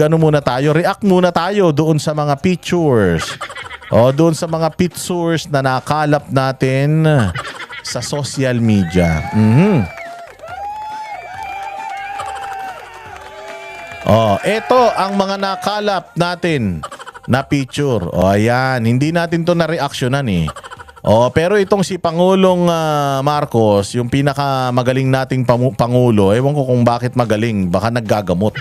ano muna tayo, react muna tayo doon sa mga pictures. Doon sa mga pictures na nakalap natin sa social media. Ito ang mga nakalap natin na picture. Ayan, hindi natin to na-reactionan eh. Pero itong si Pangulong Marcos, yung pinakamagaling nating Pangulo, ewan ko kung bakit magaling, baka naggagamot.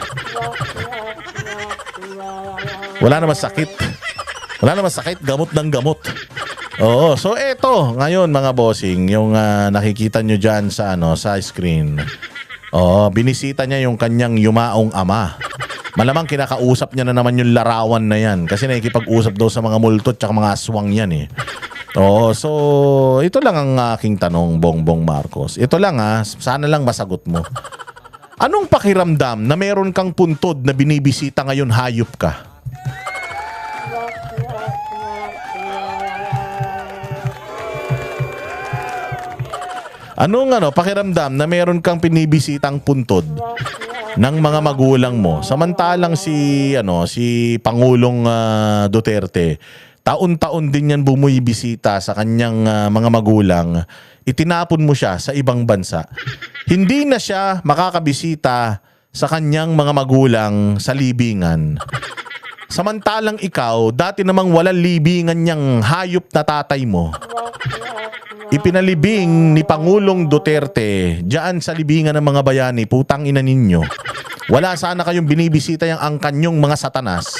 Wala naman sakit. Wala naman sakit, gamot ng gamot. So eto, ngayon mga bossing, yung nakikita nyo dyan sa, sa screen. Binisita niya yung kanyang yumaong ama. Malamang kinakausap niya na naman yung larawan na yan. Kasi nakikipag-usap daw sa mga multo at mga aswang yan eh. So ito lang ang aking tanong, Bongbong Marcos. Ito lang sana lang masagot mo. Anong pakiramdam na meron kang puntod na binibisita ngayon hayop ka? Anong pakiramdam na meron kang pinibisitang puntod ng mga magulang mo samantalang si Pangulong Duterte taon-taon din yan bumibisita sa kanyang mga magulang, itinapon mo siya sa ibang bansa. Hindi na siya makakabisita sa kanyang mga magulang sa libingan. Samantalang ikaw, dati namang walang libingan niyang hayop na tatay mo, ipinalibing ni Pangulong Duterte diyan sa libingan ng mga bayani. Putang ina ninyo. Wala sana kayong binibisita yung angkanyong mga satanas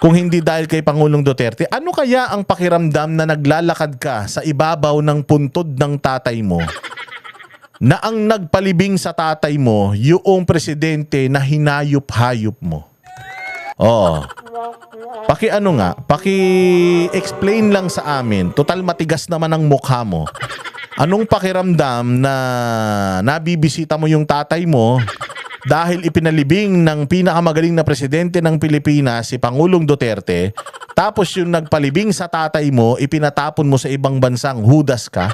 kung hindi dahil kay Pangulong Duterte. Ano kaya ang pakiramdam na naglalakad ka sa ibabaw ng puntod ng tatay mo na ang nagpalibing sa tatay mo yung presidente na hinayop-hayop mo? Paki-explain lang sa amin. Total matigas naman ang mukha mo. Anong pakiramdam na nabibisita mo yung tatay mo dahil ipinalibing ng pinakamagaling na presidente ng Pilipinas, si Pangulong Duterte, tapos yung nagpalibing sa tatay mo, ipinatapon mo sa ibang bansang hudas ka?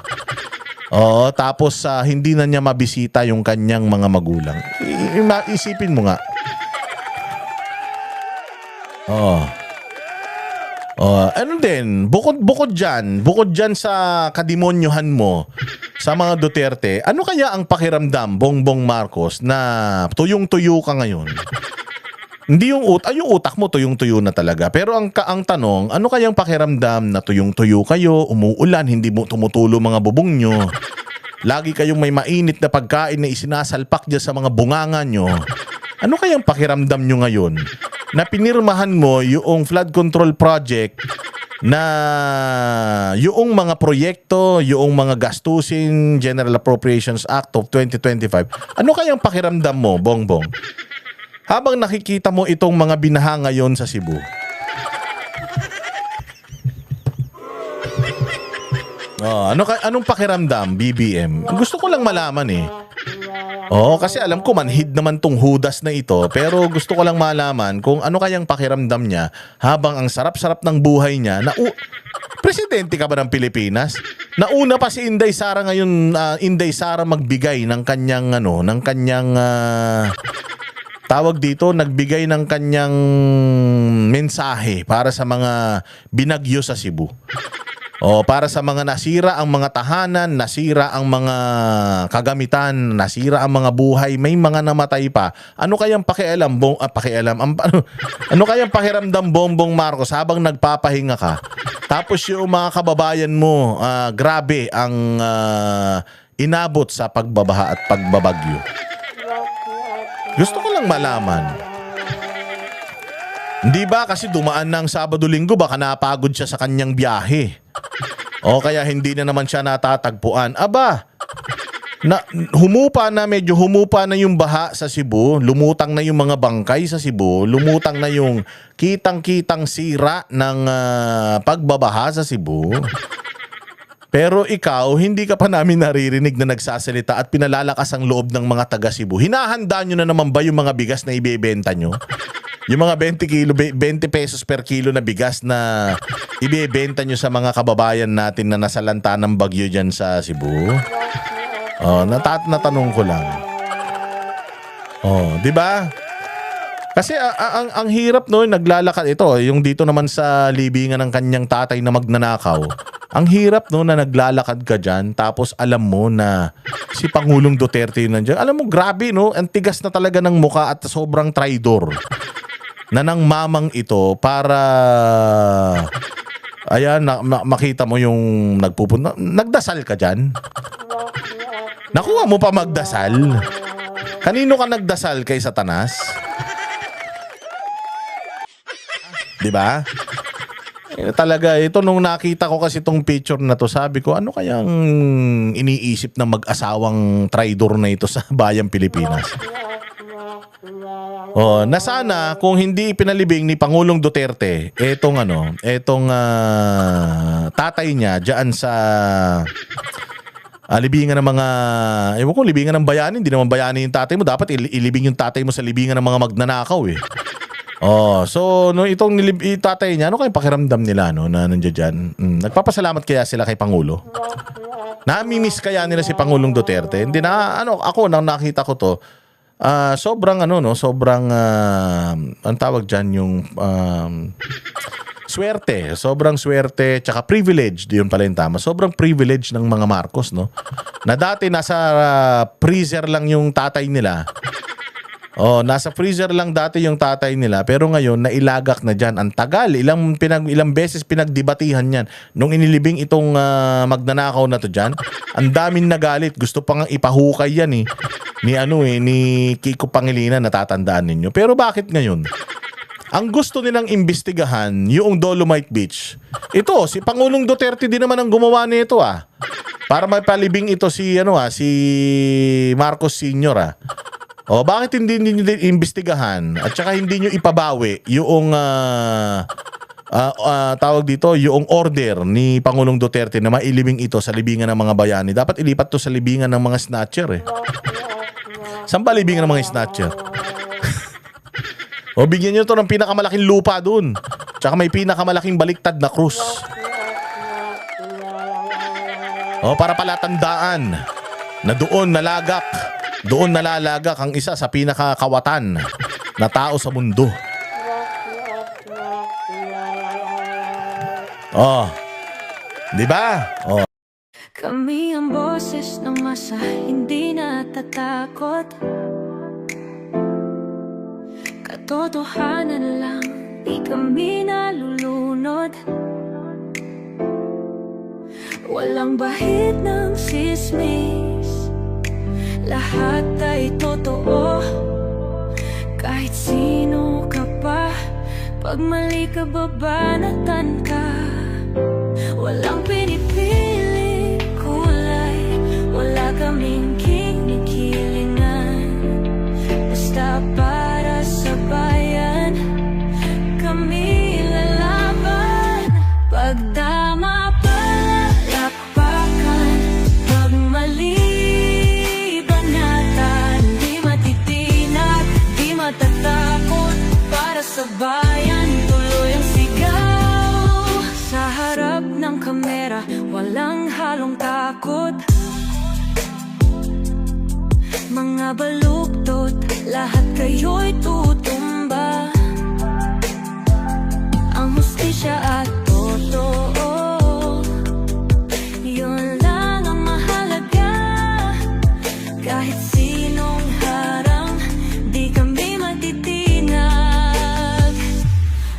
Tapos hindi na niya mabisita yung kanyang mga magulang. Isipin mo nga. Ano din, bukod dyan sa kadimonyohan mo sa mga Duterte, ano kaya ang pakiramdam, Bongbong Marcos, na tuyong-tuyo ka ngayon? Hindi yung utak mo tuyong-tuyo na talaga. Pero ang tanong, ano kayang pakiramdam na tuyong-tuyo kayo, umuulan, hindi mo tumutulo mga bubong nyo, lagi kayong may mainit na pagkain na isinasalpak dyan sa mga bunganga nyo? Ano kayang pakiramdam nyo ngayon na pinirmahan mo yung flood control project na yung mga proyekto, yung mga gastusin, General Appropriations Act of 2025, ano kayang pakiramdam mo, Bongbong? Habang nakikita mo itong mga binaha ngayon sa Cebu. Anong pakiramdam, BBM? Gusto ko lang malaman eh. Kasi alam ko manhid naman tong hudas na ito, pero gusto ko lang malaman kung ano kayang pakiramdam niya habang ang sarap-sarap ng buhay niya na presidente ka ba ng Pilipinas? Nauna pa si Inday Sara ngayon, Inday Sara magbigay ng kanyang tawag dito, nagbigay ng kanyang mensahe para sa mga binagyo sa Cebu. Para sa mga nasira ang mga tahanan, nasira ang mga kagamitan, nasira ang mga buhay, may mga namatay pa. Ano kayang ano kayang pakiramdam, Bongbong Marcos, habang nagpapahinga ka? Tapos yung mga kababayan mo, grabe ang inabot sa pagbabaha at pagbabagyo. Gusto ko lang malaman. Hindi ba kasi dumaan ng Sabado-Linggo, baka napagod siya sa kanyang biyahe. Kaya hindi na naman siya natatagpuan. Medyo humupa na yung baha sa Cebu, lumutang na yung mga bangkay sa Cebu, lumutang na yung kitang-kitang sira ng pagbabaha sa Cebu. Pero ikaw, hindi ka pa namin naririnig na nagsasalita at pinalalakas ang loob ng mga taga Cebu. Hinahanda nyo na naman ba yung mga bigas na ibebenta nyo? Yung mga 20 pesos per kilo na bigas na ibebenta nyo sa mga kababayan natin na nasalanta ng bagyo dyan sa Cebu? Natanong ko lang. Oh, 'di ba? Kasi ang hirap no, naglalakad ito, yung dito naman sa libingan ng kanyang tatay na magnanakaw. Ang hirap no na naglalakad ka diyan tapos alam mo na si Pangulong Duterte yun nandiyan. Alam mo, grabe no, ang tigas na talaga ng muka at sobrang traidor na ng mamang ito para ayan, makita mo yung nagpupunta. Nagdasal ka diyan? Nakuha mo pa magdasal? Kanino ka nagdasal, kay Satanas? 'Di ba? Talaga ito, nung nakita ko kasi itong picture na to, sabi ko, ano kayang iniisip ng mag-asawang traidor na ito sa bayang Pilipinas? Oh, na sana kung hindi pinalibing ni Pangulong Duterte etong tatay niya diyan sa libingan ng mga, ewan ko, libingan ng bayani, hindi naman bayani yung tatay mo, dapat ilibing yung tatay mo sa libingan ng mga magnanakaw eh. Oh, so no, itong tatay niya, ano kayong pakiramdam nila no na nandiyan diyan? Nagpapasalamat kaya sila kay Pangulo? Nami-miss kaya nila si Pangulong Duterte? Hindi na, ako nang nakita ko to, sobrang sobrang ang tawag diyan yung swerte, sobrang swerte, tsaka privilege, yun pala yung tama. Sobrang privilege ng mga Marcos, no? Na dati nasa freezer lang yung tatay nila. Oh, nasa freezer lang dati yung tatay nila, pero ngayon nailagak na diyan. Ang tagal, ilang beses pinagdebatihan yan. Nung inilibing itong magnanakaw na to diyan, ang daming nagalit, gusto pang ipahukay yan eh. Ni Kiko Pangilinan, natatandaan ninyo. Pero bakit ngayon? Ang gusto nilang imbestigahan yung Dolomite Beach. Ito, si Pangulong Duterte din naman ang gumawa nito para mapalibing ito si Marcos Sr. O bakit hindi niyo imbestigahan at saka hindi niyo ipabawi yung tawag dito, yung order ni Pangulong Duterte na mailibing ito sa libingan ng mga bayani? Dapat ilipat to sa libingan ng mga snatcher eh. Saan ba libingan ng mga snatcher? O bigyan niyo to ng pinakamalaking lupa dun. Tsaka may pinakamalaking baliktad na krus. O para palatandaan na doon nalalagak ang isa sa pinakakawatan na tao sa mundo. Oh. 'Di ba? Oh. Kami ang boses ng masa, hindi natatakot. Katotohanan lang, di kami nalulunod. Walang bahid ng sismis, lahat ay totoo. Kahit sino ka pa, pag mali ka babanatan ka. Walang pinipili kulay, wala kaming kinikilingan. Basta para sa bayan, kami lalaban. Pag tama palapakan, pag mali banatan. Di matitinag, di matatakot, para sa bayan tuloy ang sigaw. Sa harap ng kamera, walang halong takot. Mga baluktot, lahat kayo'y tutumba. Ang hustisya at totoo, yun lang ang mahalaga. Kahit sinong harang, di kami matitinag.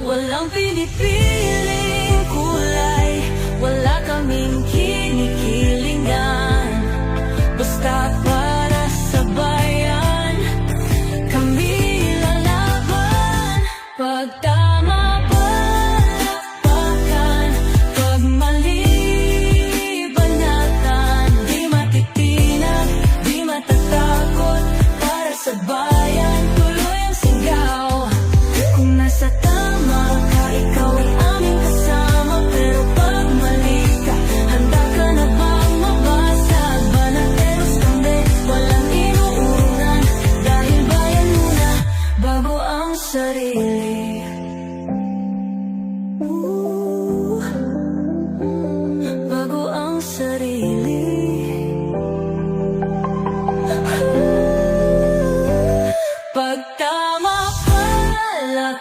Walang pinipiling kulay, wala kaming kinikilingan. Basta para sa bayan, kami lalaban. Pag tama palapakan, pag mali banatan. Di matitinag, di matatakot, para sa bayan tuloy ang sigaw. Kung nasa tama ka, ikaw ay aming kasama. Pero pag mali ka, handa ka na bang mabasag? Banateros kami, walang inuunan. Dahil bayan muna, bago ang sarili. Bago ang sarili. Sama palakpakan